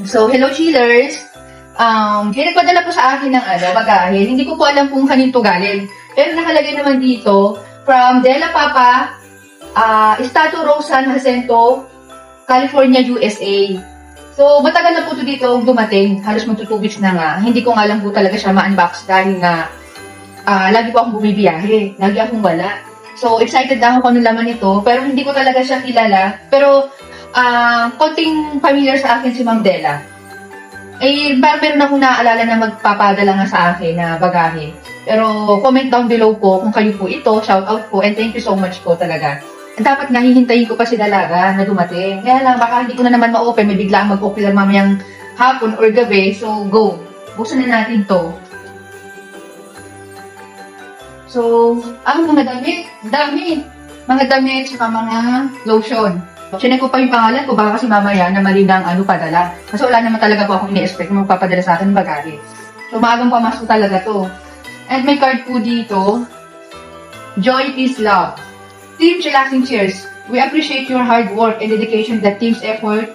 So, hello chillers! May nagpadala po sa akin ng bagahe. Hindi ko po alam kung kanino to galing. Pero nakalagay naman dito, from Della Papa, Estado Rosan Jacinto, California, USA. So, matagal na po ito dito dumating. Halos magto 2 weeks na nga. Hindi ko nga lang po talaga siya ma-unbox dahil nga lagi po akong bumibiyahe. Lagi akong wala. So, excited na ako kung ano laman ito. Pero hindi ko talaga siya kilala. Pero, konting familiar sa akin si Ma'am Della. Meron akong naaalala na magpapadala nga sa akin na bagahe. Pero comment down below po kung kayo po ito, shout out po, and thank you so much po talaga. Dapat nga hihintayin ko pa si Dalaga na dumating. Kaya lang, baka hindi ko na naman ma-open, may biglaan mag-open lang mamayang hapon or gabi. So, go. Buksan na natin to. So, mga damit. Dami. Mga damit, saka mga lotion. Sinek ko pa yung pangalan ko, baka kasi mamaya na mali na ang padala. Kasi wala naman talaga po akong ini-expect na magpapadala sa akin ng bagahe. So, maagang pamasok talaga to. And may card po dito. Joy, Peace, Love. Team Chillaxing Cheers. We appreciate your hard work and dedication that team's effort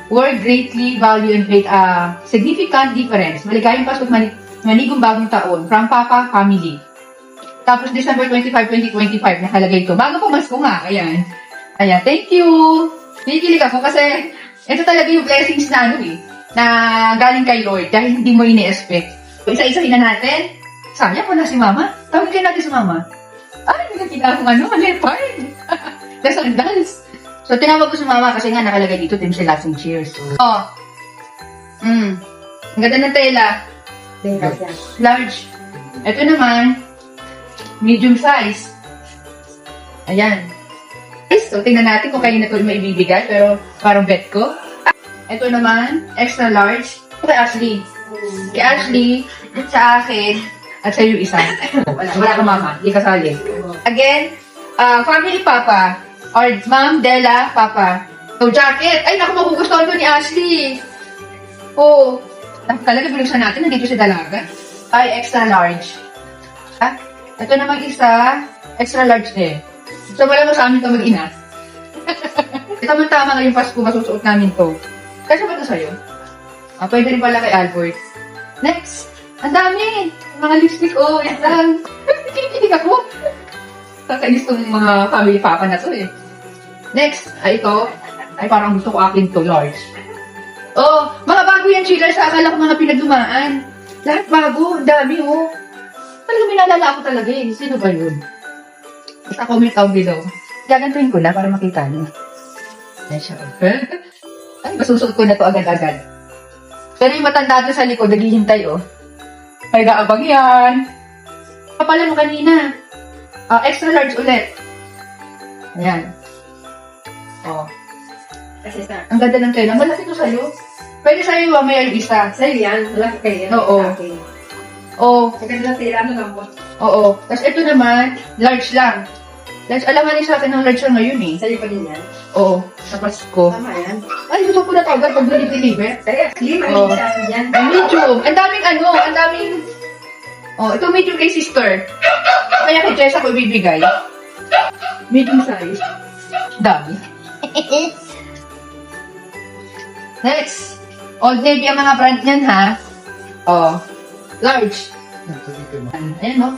were greatly value and make a significant difference. Maligayang pasok manigong bagong taon from Papa Family. Tapos December 25, 2025, nakalagay ito. Bago pumasko nga, ayan. Ayan, thank you! Nakikilig ako kasi ito talaga yung blessings na na galing kay Lord dahil hindi mo ini-expect. So, isa-isahin na natin. Sayang wala si Mama. Tawagin natin si Mama. Ay, nakikita akong leopard. That's ang dance. So, tinawag ko si Mama kasi nga nakalagay dito, Team Chillaxing Cheers. Ang ganda ng tela. Large. Ito naman, medium size. Ayan. So, tingnan natin kung kayo na ito maibibigay, pero parang bet ko. Ito naman, extra large. Kay Ashley. Kay Ashley, sa akin, at sa iyo isa. Wala ka Mama, hindi kasali. Again, family Papa, or Ma'am Della Papa. So, jacket. Ay, naku, magugustuhan ko ni Ashley. Oh, talaga binuksan natin, nandito si Dalaga. Ay, extra large. Ito naman isa, extra large din. So, wala mo sa amin ito mag-ina. Tama-tama ngayong Pasko, masusuot namin to. Kasi ba ito sa'yo? Pwede rin pala kay Albert. Next! Ang dami! Mga lipstick, yan lang. Kinikilig ako. Kakainis tong mga family papa na to Next, ito. Ay, parang gusto ko akin to, large. Mga bago yan, chillers. Akala ko mga pinagdumaan. Lahat bago, ang dami, Talagang minalala ako talaga Sino ba yun? Basta comment down below. Gagantuhin ko na para makita niyo. Ay, siya. Ay, masusuot ko na to agad-agad. Pero yung matanda doon sa likod, naghihintay, May gaabang yan. Kapala mo kanina. Extra large ulit. Ayan. Kasi sa... Ang ganda ng tela. Malaki to sa'yo. Pwede sa'yo mamaya yung isa. Sa'yo yan. Malaki kayo yan. Oo. Sa ganda ng tela, lambot. Oo. Tapos ito naman, large lang. Large, alam nga niya sa akin ng large lang ngayon Sa'yo pa din yan? Oo. Sa Pasko. Tama yan. Ay, gusto ko na to agad pag deliver. Kaya, slim, sa akin yan. Medium. Ang daming ito medium kay sister. Kaya kay Jessa ko ibibigay. Medium size. Dami. Next. Old Navy ang mga brand niyan, ha? Large. Ayan,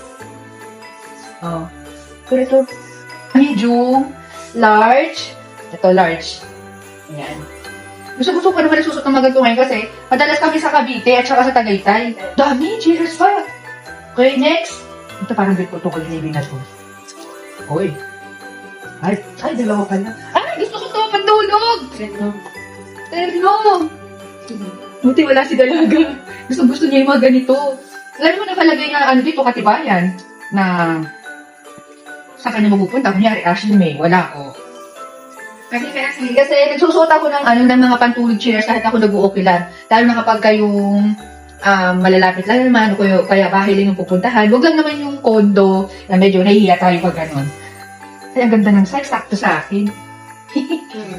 Pero ito, medium, large. Ito, large. Ayan. Gusto ko naman nagsusot ng mga ganito ngayon kasi madalas kami sa Cavite at saka sa Tagaytay. Dami! Cheers pa! Okay, next. Ito parang bit ko ito kay Navy na to. Uy. Ay, dalawa pala. Ay, gusto ko ito! Pandulog! Terno! Buti wala si Dalaga. Gusto niya yung mga ganito. Alam mo nakalagay na dito katibayan na sa kanya mapupunta. Kunyari, Ashley May. Wala ko. Kasi nagsusuot ako ng mga pantulog chairs kahit ako nag-uukilan. Lalo na kapag kayong malalapit lang naman o kaya bahay lang yung pupuntahan. Huwag lang naman yung kondo na medyo nahihiya tayo pag gano'n. Kaya ang ganda ng size, sakto sa akin.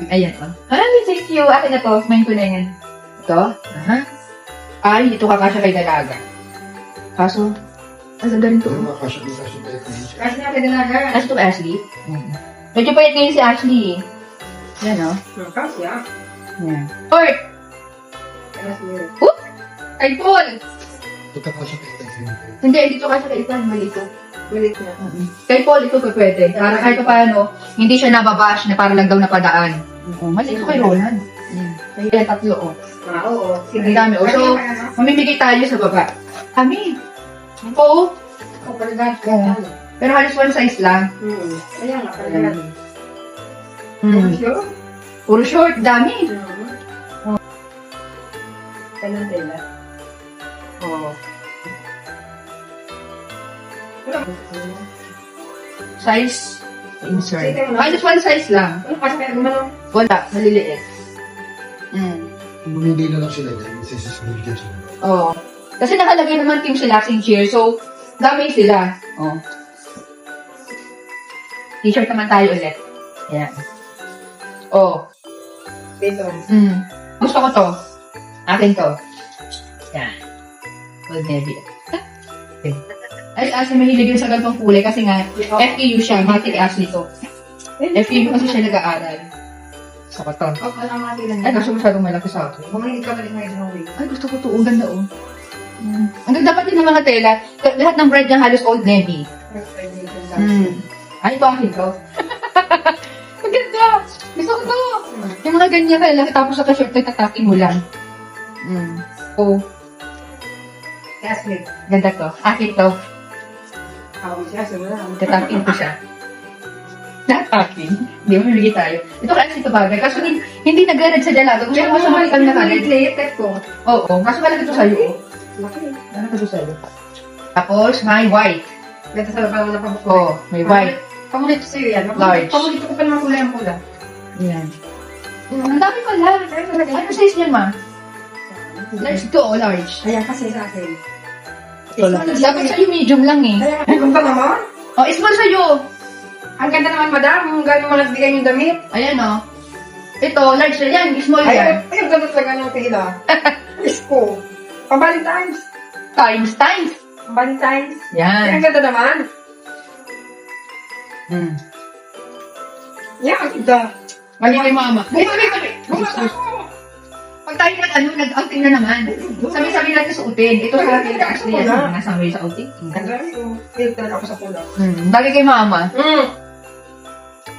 Ayan Ay, thank you. Akin na to. Main ko na yan. Ito. Ay, ito kakasya kay Dalaga. Kaso, ang ganda rin to. Kasi nga kay Dalaga. Kasi ito kay Ashley? Medyo payat ngayon si Ashley. Yan Kasi Yan. Or, Ashley. Kay Paul! Ito ka siya kay Tyson. Hindi, dito kasi kay Ivan, mali ito. Ulit na. Kay Paul, ito pa pwede. Para kahit pa paano, hindi siya nababash na para lang daw napadaan. Mali ito kay Roland. Kaya tatlo, oh. Oo. Ang dami, oh. So, mamimigay tayo sa baba. Kami. Oo. Pero halos one size lang. Ayan nga, pala. Hmm. Puro short, dami. Kailan tela? Oo. Size, insert. Halos one size lang. Ano kasi kaya gumano? Wala, maliliit. Hindi na lang sila yan. Isa-susunod dyan sila. Oo. Kasi nakalagay naman team relaxing chair, so dami sila. Oo. T-shirt naman tayo ulit. Yan. Oo. Dito. Gusto ko to. Akin to. Yan. Old Navy. Ay, Ashley mahilig yun sa ganitong kulay kasi nga, FEU siya, mati kay Ashley to. FEU kasi siya nag-aaral. Gusto ko to. Alam nga nila Ay, gusto ko masyadong malaki sa akin. Bumalik ka balik ngayon ng week. Ay, gusto ko to. Ang ganda, oh. Ang ganda pa din ng mga tela. Lahat ng brand niya halos Old Navy. Ay, ito akin to. Ang ganda. Gusto ko to. Yung mga ganyan kaya lang, tapos sa shirt ay tatakin mo lang. Oh, Ashley. ganda to. Akin to. Ako siya, simula. Tatakin ko siya. Tatakin? Hindi mo bibigay tayo. Ito kasi ito bagay. Kaso hindi nag-read sa dalaga. Kung saan mo kami nakalagay. Plate ko. Oo. Kaso malaki ito sa'yo. Oh. Laki. Malaki ito sa'yo. Tapos, may white. Ganda sa labang na pang Oo, may white. Pamulit ko sa'yo yan. Large. Pamulit ko pa naman kulay ang pula. Yan. Ang dami pala. Ano size niyan, ma? Large ito, oh, large. Ayan kasi sa akin. Dapat sa'yo medium lang eh. Ay, kung pa naman? Oh, small sa'yo. Ang ganda naman, madam. Ang gano'n mo nagbigay yung damit. Ayan oh. Ito, large na yan. Small yan. Ay, ang ganda talaga ng tila. Isko. Pang-Valentine's. Times. Pang-Valentine's. Ay, Yan. ang ganda naman. Yan, ang ganda. Mali kay mama. Bumasa ako. Pag tayo nag-outing na naman. Sabi-sabi natin suotin. Ito sa akin actually yan. Nasama sa outing. Ang dami ko. Feel talaga ako sa pula. Bagay kay mama.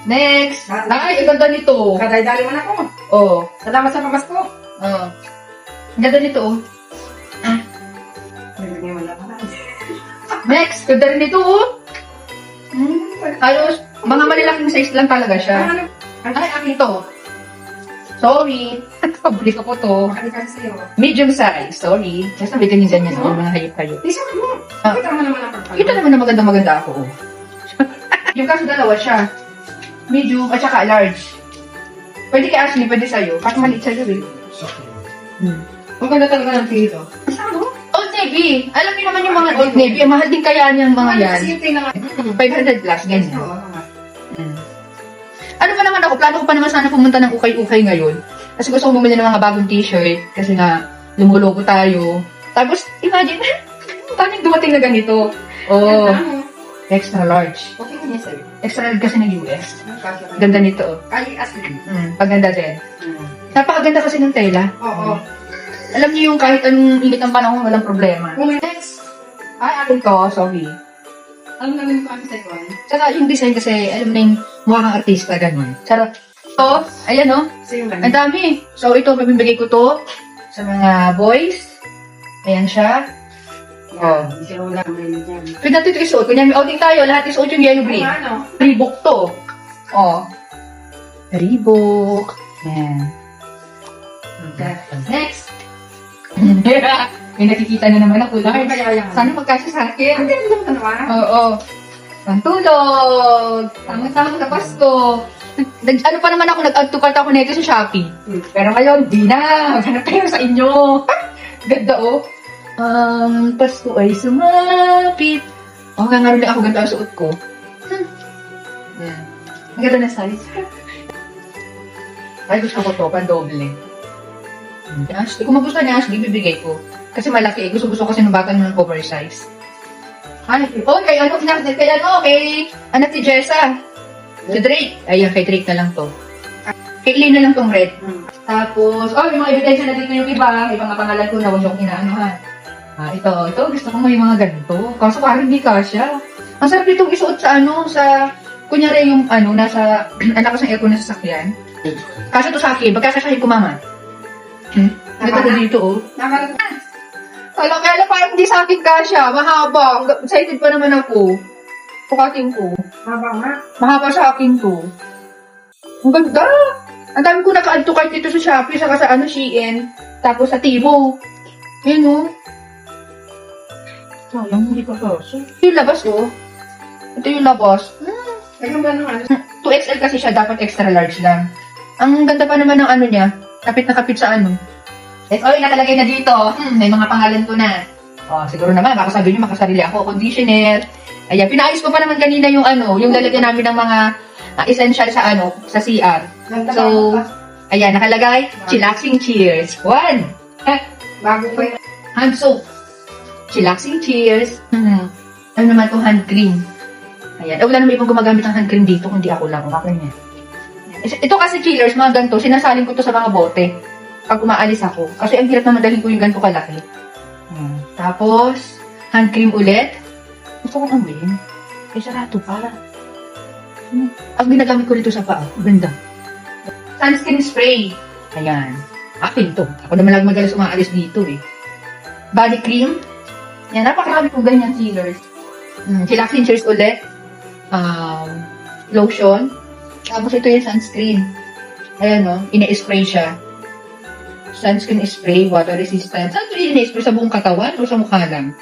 Next. Ay, ang ganda nito. Kaday-dali mo na ako. Oh. Salamat sa pamasko. Oh. Ang ganda nito oh. Nagiging wala ka na. Next. Ganda rin nito oh. Halos, mga malalaking size lang talaga siya. Ay, akin to. Sorry. Pabili ko po to. Makalikan sa'yo. Medium size. Sorry. Basta may ganyan-ganyan ako. Mga hayop-hayop. Isa mo. Ah. Kita mo naman ang pagpala. Kita naman na maganda-maganda ako. Oh. Yung kaso dalawa siya. Medium at saka large. Pwede kay Ashley, pwede sa'yo. Kasi maliit sa'yo eh. Sakto. Ang ganda talaga ng pito. Ano? Old Navy. Alam niyo naman yung mga Old Navy. Ang mahal din kaya niyang mga yan. Kasi yung tingnan 500 plus, ganyan. Oo, nga. Ano pa naman ako, plano ko pa naman sana pumunta ng ukay-ukay ngayon. Kasi gusto kong bumili ng mga bagong t-shirt. Kasi nga, lumulogo tayo. Tapos, imagine, paano yung dumating na ganito? Oh, extra large. Okay na niya sa'yo. Extra large kasi ng US. Ganda nito. Kali Ashley. Paganda din. Napakaganda kasi ng tela. Oo. Alam niyo yung kahit anong init ng panahon, walang problema. Next. Ay, akin ko, sorry. Ano namin ko ang second? Saka yung design kasi, alam na yung mukha kang artista, ganun. Sarap. Ito, ayan oh. Sa'yo lang. Ang dami. So, ito, pabibigay ko to sa mga boys. Ayan siya. Oh. Sa'yo lang. May dyan. Pwede natin ito isuot. Kunyari, may outing tayo, lahat isuot yung yellow green. Ano? Reebok to. Oh. Reebok. Ayan. Next. May nakikita na naman ako. Ano kaya yan? Sana magkasya sa akin. Ang ganda naman naman. Oo. Pantulog. Tama-tama sa Pasko. Ano pa naman ako, nag-add to cart ako nito sa Shopee. Pero ngayon, di na. Maghanap tayo sa inyo. Ganda oh. Pasko ay sumapit. Oh, nga rin ako ganda ang suot ko. Yan. Ang ganda na size. Ay, gusto ko to, pandoble. Ashley, kung magustuhan niya, Ashley, bibigay ko. Kasi malaki eh. Gusto kasi ng bata ng oversize. Ay, oh, kay anak ni Jessa. Si Drake. Ayan, kay Drake na lang to. Kay Lynn na lang tong red. Tapos, may mga ebidensya na dito yung iba. Ibang mga pangalan ko na huwag yung inaanuhan. Ito, gusto ko may mga ganito. Kaso parang hindi kasya. Ang sarap itong isuot sa kunyari yung nasa, ang lakas ng aircon na sasakyan. Kasi to sa akin, pagkakasahin ko mama. Ito ko dito, Kaya parang hindi sa akin kasya, mahaba. Excited pa naman ako. Pukating ko. Haba nga. Mahaba sa akin to. Ang ganda! Ang dami ko naka-add to cart dito sa Shopee, saka sa Shein, tapos sa Timo. Yan Sayang, hindi ko kaso. Ito yung labas, Ito yung labas. Ayun ba naman? 2XL kasi siya, dapat extra large lang. Ang ganda pa naman ng niya. Kapit na kapit sa nakalagay na dito. May mga pangalan ko na. Siguro naman, baka sabihin nyo, makasarili ako. Conditioner. Ayan, pinaayos ko pa naman kanina yung yung lalagyan namin ng mga essential sa CR. So, ayan, nakalagay, chillaxing cheers. 1. Bago pa yun. Hand soap. Chillaxing cheers. Ano naman itong hand cream. Ayan. Wala naman ibang gumagamit ng hand cream dito, kundi ako lang. Okay niya. Ito kasi chillers, mga ganito, sinasalin ko to sa mga bote pag umaalis ako. Kasi ang hirap na madalhin ko yung ganito kalaki. Tapos, hand cream ulit. Gusto kong amuyin. Sarado para. Ang ginagamit ko rito sa paa. Ganda. Sunscreen spray. Ayan. Akin to. Ako naman lang magalas umaalis dito Body cream. Yan, napakarami kong ganyan sealers. Chillaxing cheers ulit. Lotion. Tapos ito yung sunscreen. Ayan ina-spray siya. Sunscreen spray, water resistant. Saan ito ina-spray? Sa buong katawan o sa mukha lang?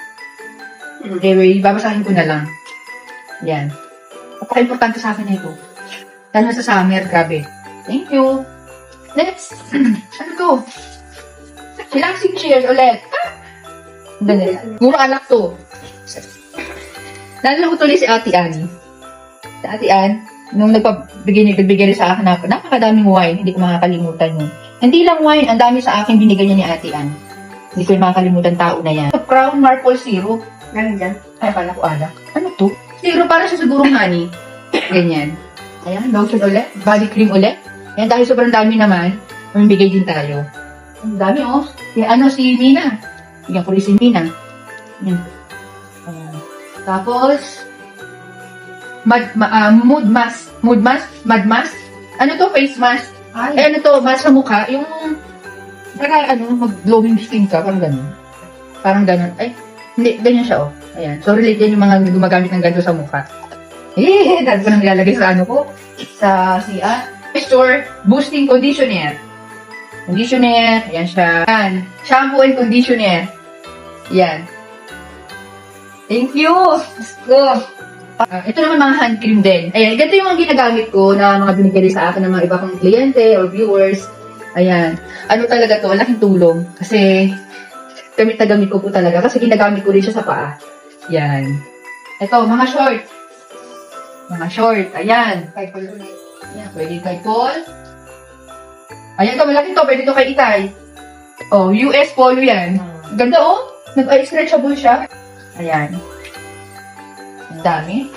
Anyway, babasahin ko na lang. Yan. Napaka-importante sa akin ito. Lalo na sa summer, grabe. Thank you. Next. Ano to? Chillaxing cheers ulit. Dali. Mura anak to. Lalo na ko tuloy si Ate Ann. Si Ate Ann, nung nagbigay sa akin napakadaming wine, hindi ko makakalimutan yun. Hindi lang wine, ang dami sa akin binigay niya ni Ate Ann. Hindi ko makakalimutan tao na yan. Crown Maple Syrup. Ganyan. Ay, pala ko alak. Ano to? Syrup para sa sigurong honey. Ganyan. Ayan, lotion ulit. Body cream ulit. Ayan, dahil sobrang dami naman, mamibigay din tayo. Ang dami si Mina. Bigyan ko rin si Mina. Ayan. Tapos, mood mask. Mood mask? Ano to? Face mask? Ano to? Mask sa mukha? Yung, mag-glowing skin ka. Parang ganun. Ay, hindi. Ganyan siya, Ayan. So, relate yan yung mga gumagamit ng ganito sa mukha. Dahil ko nang nilalagay sa sa CR. Moisture Boosting Conditioner. Ayan siya. Ayan. Shampoo and conditioner. Ayan. Thank you! Ito naman mga hand cream din. Ayan, ganito yung mga ginagamit ko na mga binigay sa akin ng mga iba kong kliyente or viewers. Ayan. Ano talaga to? Laking tulong. Kasi, gamit na gamit ko po talaga. Kasi ginagamit ko rin siya sa paa. Ayan. Ito, mga short. Ayan. Ayan, pwede kay Paul. Ayan to, malaki to. Pwede to kay Itay. US Polo yan. Ganda nag-stretchable siya. Ayan. Ang dami.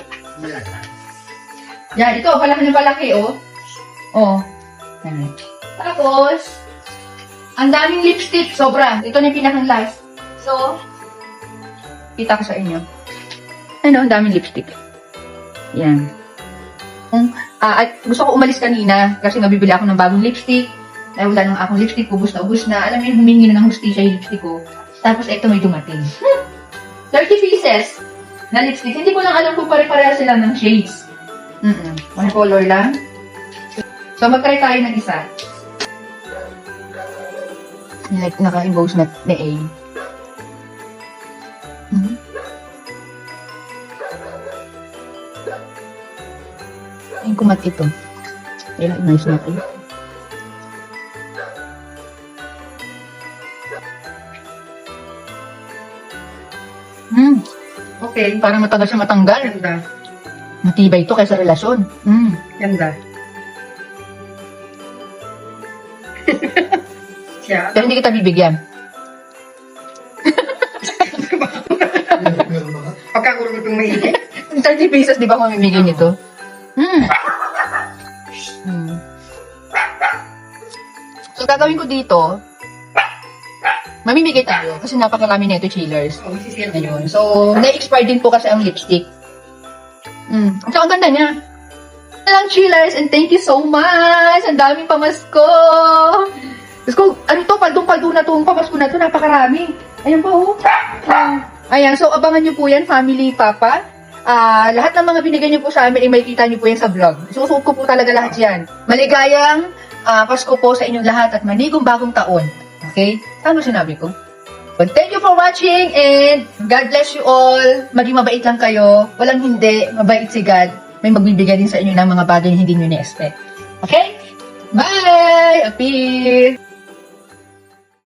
Yan, ito, palaki na palaki, Ayan. Tapos, ang daming lipstick, sobra. Ito na yung pinakang last. So, kita ko sa inyo. Ang daming lipstick. Yan. At gusto ko umalis kanina kasi mabibili ako ng bagong lipstick. Dahil wala nang akong lipstick, ubus na. Alam mo yung humingi na ng hustisya yung lipstick ko. Tapos, ito may dumating. 30 pieces na lipstick. Hindi ko lang alam kung pare-pareha sila ng shades. One color lang. So, mag-try tayo ng isa. Like, naka-embose na A. Ayun, kumat ito. Ayan, nice natin. Okay, parang matagal siya matanggal. Ganda. Matibay ito kaysa relasyon. Ganda. Siya. Pero hindi kita bibigyan. Pagkakulong itong maigit. 30 pesos, di ba kung mamimigay nito? So, gagawin ko dito, mamimigay tayo kasi napakarami na ito chillers. Oh, sisir. Ayun. So, na-expire din po kasi ang lipstick. So, ang ganda niya. Lang chillers and thank you so much. Ang daming pamasko. Diyos ko, ano to, paldong-paldo na itong pamasko na ito. Napakarami. Ayan pa, oh. Ayan, so abangan nyo po yan, family papa. Lahat ng mga binigay nyo po sa amin, may kita nyo po yan sa vlog. Susuot ko po talaga lahat yan. Maligayang Pasko po sa inyong lahat at manigong bagong taon. Okay? Tama sinabi ko? But thank you for watching and God bless you all. Maging mabait lang kayo. Walang hindi. Mabait si God. May magbibigay din sa inyo ng mga bagay na hindi nyo na-expect. Okay? Bye! Appear!